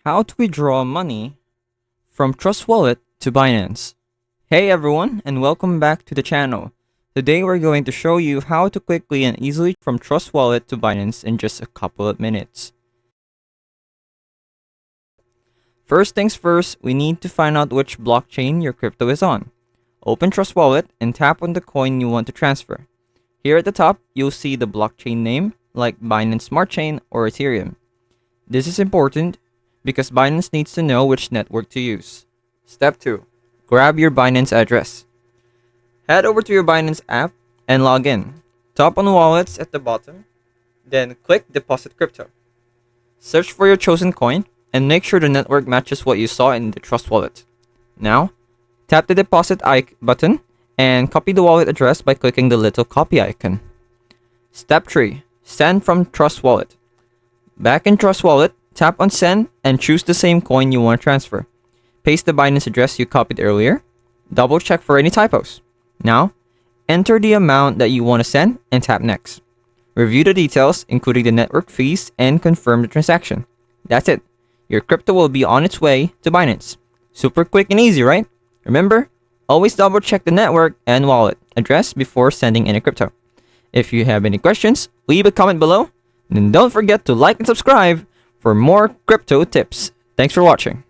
How to withdraw money from Trust Wallet to Binance. Hey everyone, and welcome back to the channel. Today we're going to show you how to quickly and easily from Trust Wallet to Binance in just a couple of minutes. First things first, we need to find out which blockchain your crypto is on. Open Trust Wallet and tap on the coin you want to transfer. Here at the top, you'll see the blockchain name like Binance Smart Chain or Ethereum. This is important because Binance needs to know which network to use. Step 2. Grab your Binance address. Head over to your Binance app and log in. Tap on Wallets at the bottom, then click Deposit Crypto. Search for your chosen coin and make sure the network matches what you saw in the Trust Wallet. Now, tap the Deposit button and copy the wallet address by clicking the little copy icon. Step 3. Send from Trust Wallet. Back in Trust Wallet, tap on Send and choose the same coin you want to transfer. Paste the Binance address you copied earlier. Double check for any typos. Now, enter the amount that you want to send and tap Next. Review the details, including the network fees, and confirm the transaction. That's it. Your crypto will be on its way to Binance. Super quick and easy, right? Remember, always double check the network and wallet address before sending any crypto. If you have any questions, leave a comment below. And don't forget to like and subscribe for more crypto tips. Thanks for watching.